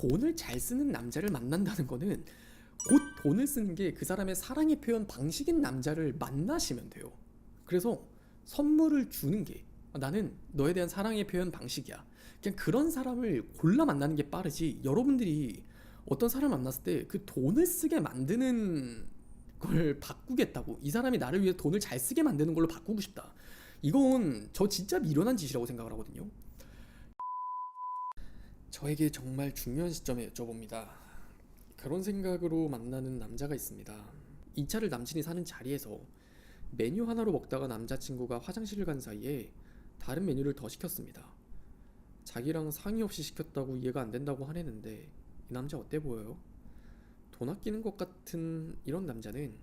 돈을 잘 쓰는 남자를 만난다는 거는 곧 돈을 쓰는 게 그 사람의 사랑의 표현 방식인 남자를 만나시면 돼요. 그래서 선물을 주는 게 나는 너에 대한 사랑의 표현 방식이야. 그냥 그런 사람을 골라 만나는 게 빠르지. 여러분들이 어떤 사람을 만났을 때 그 돈을 쓰게 만드는 걸 바꾸겠다고, 이 사람이 나를 위해 돈을 잘 쓰게 만드는 걸로 바꾸고 싶다, 이건 저 진짜 미련한 짓이라고 생각을 하거든요. 저에게 정말 중요한 시점에 여쭤봅니다. 그런 생각으로 만나는 남자가 있습니다. 2차를 남친이 사는 자리에서 메뉴 하나로 먹다가 남자친구가 화장실을 간 사이에 다른 메뉴를 더 시켰습니다. 자기랑 상의 없이 시켰다고 이해가 안 된다고 화내는데 이 남자 어때 보여요? 돈 아끼는 것 같은 이런 남자는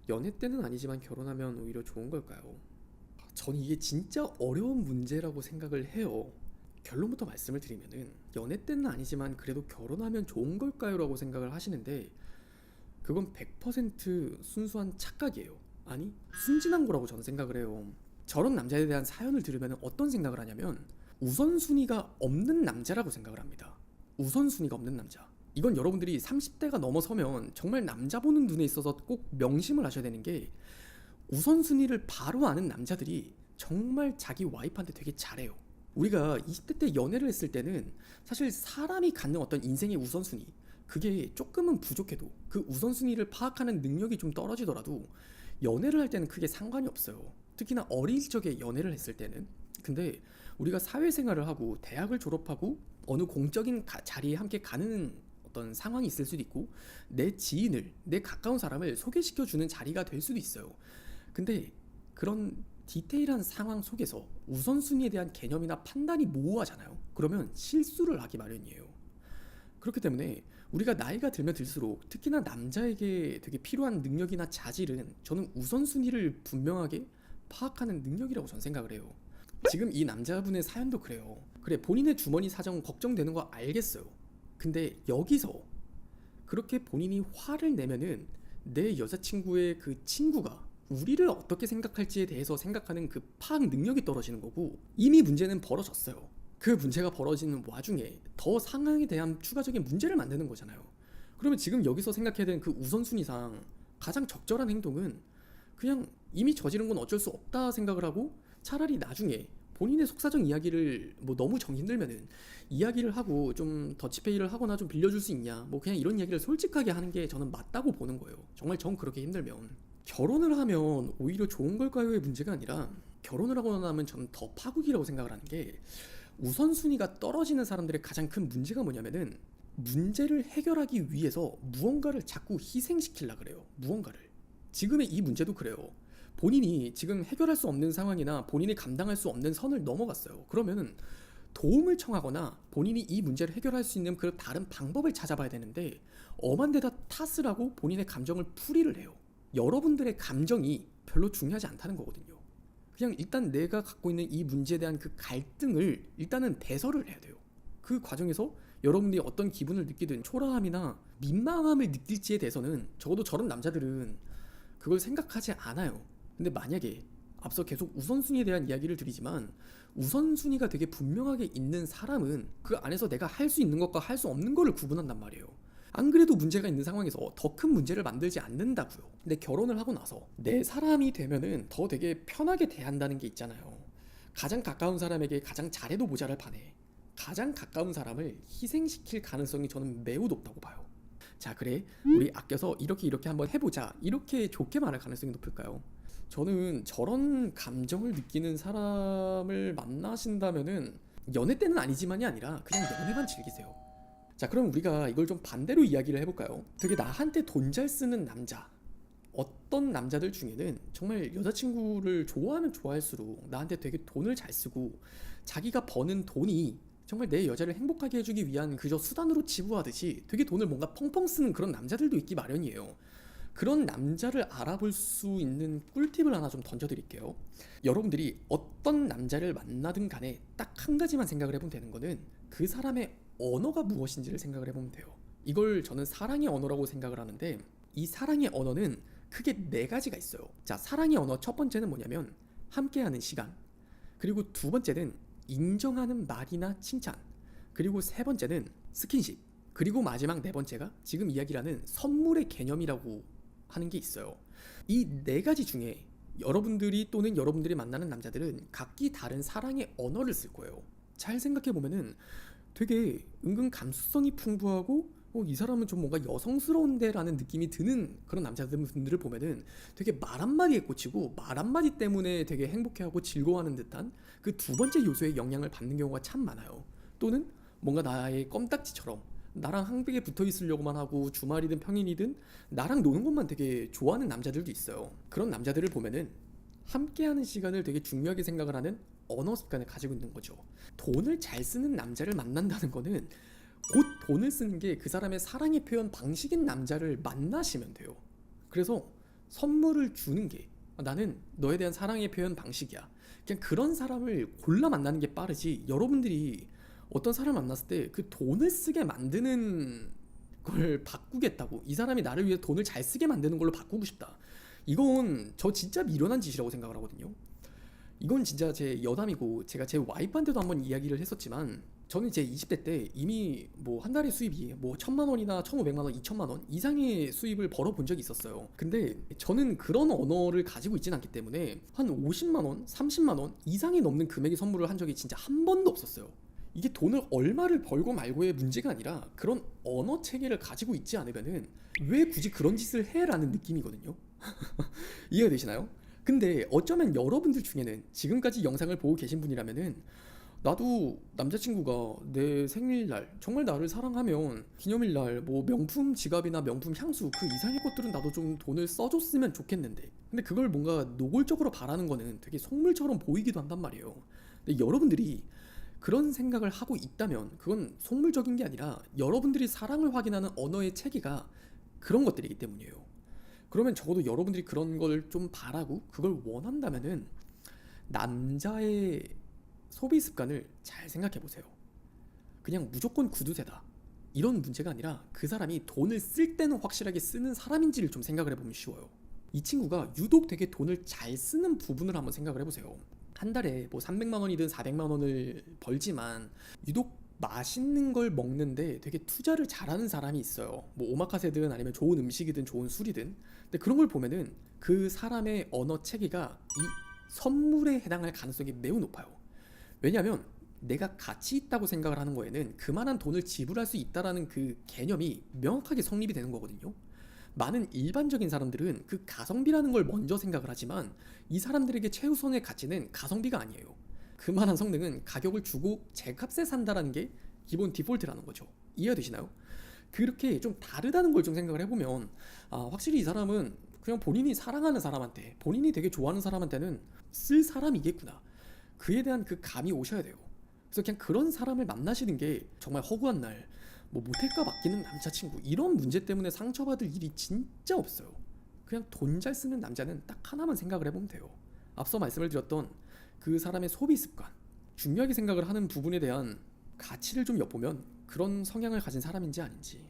연애 때는 아니지만 결혼하면 오히려 좋은 걸까요? 저는 이게 진짜 어려운 문제라고 생각을 해요. 결론부터 말씀을 드리면은 연애 때는 아니지만 그래도 결혼하면 좋은 걸까요? 라고 생각을 하시는데 그건 100% 순수한 착각이에요. 아니, 순진한 거라고 저는 생각을 해요. 저런 남자에 대한 사연을 들으면 어떤 생각을 하냐면 우선순위가 없는 남자라고 생각을 합니다. 우선순위가 없는 남자. 이건 여러분들이 30대가 넘어서면 정말 남자 보는 눈에 있어서 꼭 명심을 하셔야 되는 게, 우선순위를 바로 아는 남자들이 정말 자기 와이프한테 되게 잘해요. 우리가 20대 때 연애를 했을 때는 사실 사람이 갖는 어떤 인생의 우선순위, 그게 조금은 부족해도 그 우선순위를 파악하는 능력이 좀 떨어지더라도 연애를 할 때는 크게 상관이 없어요. 특히나 어릴 적에 연애를 했을 때는. 근데 우리가 사회생활을 하고 대학을 졸업하고 어느 공적인 자리에 함께 가는 어떤 상황이 있을 수도 있고 내 지인을, 내 가까운 사람을 소개시켜주는 자리가 될 수도 있어요. 근데 그런 디테일한 상황 속에서 우선순위에 대한 개념이나 판단이 모호하잖아요. 그러면 실수를 하기 마련이에요. 그렇기 때문에 우리가 나이가 들면 들수록 특히나 남자에게 되게 필요한 능력이나 자질은 저는 우선순위를 분명하게 파악하는 능력이라고 저는 생각을 해요. 지금 이 남자분의 사연도 그래요. 그래, 본인의 주머니 사정 걱정되는 거 알겠어요. 근데 여기서 그렇게 본인이 화를 내면은 내 여자친구의 그 친구가 우리를 어떻게 생각할지에 대해서 생각하는 그 파악 능력이 떨어지는 거고, 이미 문제는 벌어졌어요. 그 문제가 벌어지는 와중에 더 상황에 대한 추가적인 문제를 만드는 거잖아요. 그러면 지금 여기서 생각해야 되는 그 우선순위상 가장 적절한 행동은 그냥 이미 저지른 건 어쩔 수 없다 생각을 하고, 차라리 나중에 본인의 속사정 이야기를 뭐 너무 정이 힘들면은 이야기를 하고 좀 더치페이를 하거나 좀 빌려줄 수 있냐, 뭐 그냥 이런 이야기를 솔직하게 하는 게 저는 맞다고 보는 거예요. 정말 전 그렇게 힘들면. 결혼을 하면 오히려 좋은 걸까요의 문제가 아니라, 결혼을 하고 나면 저는 더 파국이라고 생각을 하는 게, 우선순위가 떨어지는 사람들의 가장 큰 문제가 뭐냐면은 문제를 해결하기 위해서 무언가를 자꾸 희생시키려고 그래요. 무언가를. 지금의 이 문제도 그래요. 본인이 지금 해결할 수 없는 상황이나 본인이 감당할 수 없는 선을 넘어갔어요. 그러면 도움을 청하거나 본인이 이 문제를 해결할 수 있는 그 다른 방법을 찾아봐야 되는데 엄한 데다 탓을 하고 본인의 감정을 풀이를 해요. 여러분들의 감정이 별로 중요하지 않다는 거거든요. 그냥 일단 내가 갖고 있는 이 문제에 대한 그 갈등을 일단은 배설을 해야 돼요. 그 과정에서 여러분들이 어떤 기분을 느끼든 초라함이나 민망함을 느낄지에 대해서는 적어도 저런 남자들은 그걸 생각하지 않아요. 근데 만약에 앞서 계속 우선순위에 대한 이야기를 드리지만 우선순위가 되게 분명하게 있는 사람은 그 안에서 내가 할 수 있는 것과 할 수 없는 거를 구분한단 말이에요. 안 그래도 문제가 있는 상황에서 더 큰 문제를 만들지 않는다고요. 근데 결혼을 하고 나서 내 사람이 되면은 더 되게 편하게 대한다는 게 있잖아요. 가장 가까운 사람에게 가장 잘해도 모자랄 판에 가장 가까운 사람을 희생시킬 가능성이 저는 매우 높다고 봐요. 자, 그래, 우리 아껴서 이렇게 한번 해보자, 이렇게 좋게 말할 가능성이 높을까요? 저는 저런 감정을 느끼는 사람을 만나신다면은 연애 때는 아니지만이 아니라 그냥 연애만 즐기세요. 자, 그럼 우리가 이걸 좀 반대로 이야기를 해볼까요? 되게 나한테 돈 잘 쓰는 남자, 어떤 남자들 중에는 정말 여자친구를 좋아하면 좋아할수록 나한테 되게 돈을 잘 쓰고 자기가 버는 돈이 정말 내 여자를 행복하게 해주기 위한 그저 수단으로 지부하듯이 되게 돈을 뭔가 펑펑 쓰는 그런 남자들도 있기 마련이에요. 그런 남자를 알아볼 수 있는 꿀팁을 하나 좀 던져드릴게요. 여러분들이 어떤 남자를 만나든 간에 딱 한 가지만 생각을 해보면 되는 거는 그 사람의 언어가 무엇인지를 생각을 해보면 돼요. 이걸 저는 사랑의 언어라고 생각을 하는데, 이 사랑의 언어는 크게 네 가지가 있어요. 자, 사랑의 언어 첫 번째는 뭐냐면 함께하는 시간, 그리고 두 번째는 인정하는 말이나 칭찬, 그리고 세 번째는 스킨십, 그리고 마지막 네 번째가 지금 이야기라는 선물의 개념이라고 하는 게 있어요. 이 네 가지 중에 여러분들이 또는 여러분들이 만나는 남자들은 각기 다른 사랑의 언어를 쓸 거예요. 잘 생각해 보면은 되게 은근 감수성이 풍부하고 이 사람은 좀 뭔가 여성스러운데 라는 느낌이 드는 그런 남자분들을 보면은 되게 말 한마디에 꽂히고 말 한마디 때문에 되게 행복해하고 즐거워하는 듯한 그 두 번째 요소에 영향을 받는 경우가 참 많아요. 또는 뭔가 나의 껌딱지처럼 나랑 항백에 붙어 있으려고만 하고 주말이든 평일이든 나랑 노는 것만 되게 좋아하는 남자들도 있어요. 그런 남자들을 보면은 함께하는 시간을 되게 중요하게 생각을 하는 언어 습관을 가지고 있는 거죠. 돈을 잘 쓰는 남자를 만난다는 거는 곧 돈을 쓰는 게 그 사람의 사랑의 표현 방식인 남자를 만나시면 돼요. 그래서 선물을 주는 게 나는 너에 대한 사랑의 표현 방식이야. 그냥 그런 사람을 골라 만나는 게 빠르지, 여러분들이 어떤 사람을 만났을 때 그 돈을 쓰게 만드는 걸 바꾸겠다고, 이 사람이 나를 위해 돈을 잘 쓰게 만드는 걸로 바꾸고 싶다, 이건 저 진짜 미련한 짓이라고 생각을 하거든요. 이건 진짜 제 여담이고 제가 제 와이프한테도 한번 이야기를 했었지만, 저는 제 20대 때 이미 뭐 한 달에 수입이 뭐 1,000만 원이나 1,500만 원, 2,000만 원 이상의 수입을 벌어본 적이 있었어요. 근데 저는 그런 언어를 가지고 있진 않기 때문에 한 50만 원, 30만 원 이상이 넘는 금액의 선물을 한 적이 진짜 한 번도 없었어요. 이게 돈을 얼마를 벌고 말고의 문제가 아니라 그런 언어 체계를 가지고 있지 않으면은 왜 굳이 그런 짓을 해? 라는 느낌이거든요. 이해가 되시나요? 근데 어쩌면 여러분들 중에는 지금까지 영상을 보고 계신 분이라면은 나도 남자친구가 내 생일날 정말 나를 사랑하면 기념일날 뭐 명품 지갑이나 명품 향수 그 이상의 것들은 나도 좀 돈을 써줬으면 좋겠는데, 근데 그걸 뭔가 노골적으로 바라는 거는 되게 속물처럼 보이기도 한단 말이에요. 근데 여러분들이 그런 생각을 하고 있다면 그건 속물적인 게 아니라 여러분들이 사랑을 확인하는 언어의 체계가 그런 것들이기 때문이에요. 그러면 적어도 여러분들이 그런 걸 좀 바라고 그걸 원한다면은 남자의 소비 습관을 잘 생각해 보세요. 그냥 무조건 구두쇠다 이런 문제가 아니라 그 사람이 돈을 쓸 때는 확실하게 쓰는 사람인지를 좀 생각을 해보면 쉬워요. 이 친구가 유독 되게 돈을 잘 쓰는 부분을 한번 생각을 해보세요. 한 달에 뭐 300만 원이든 400만 원을 벌지만 유독 맛있는 걸 먹는데 되게 투자를 잘하는 사람이 있어요. 뭐 오마카세든 아니면 좋은 음식이든 좋은 술이든. 근데 그런 걸 보면은 그 사람의 언어 체계가 이 선물에 해당할 가능성이 매우 높아요. 왜냐하면 내가 가치 있다고 생각을 하는 거에는 그만한 돈을 지불할 수 있다라는 그 개념이 명확하게 성립이 되는 거거든요. 많은 일반적인 사람들은 그 가성비라는 걸 먼저 생각을 하지만 이 사람들에게 최우선의 가치는 가성비가 아니에요. 그만한 성능은 가격을 주고 제 값에 산다라는 게 기본 디폴트라는 거죠. 이해가 되시나요? 그렇게 좀 다르다는 걸 좀 생각을 해보면 확실히 이 사람은 그냥 본인이 사랑하는 사람한테, 본인이 되게 좋아하는 사람한테는 쓸 사람이겠구나, 그에 대한 그 감이 오셔야 돼요. 그래서 그냥 그런 사람을 만나시는 게 정말 허구한 날 뭐 모텔값 아끼는 남자친구 이런 문제 때문에 상처받을 일이 진짜 없어요. 그냥 돈 잘 쓰는 남자는 딱 하나만 생각을 해보면 돼요. 앞서 말씀을 드렸던 그 사람의 소비 습관, 중요하게 생각을 하는 부분에 대한 가치를 좀 엿보면 그런 성향을 가진 사람인지 아닌지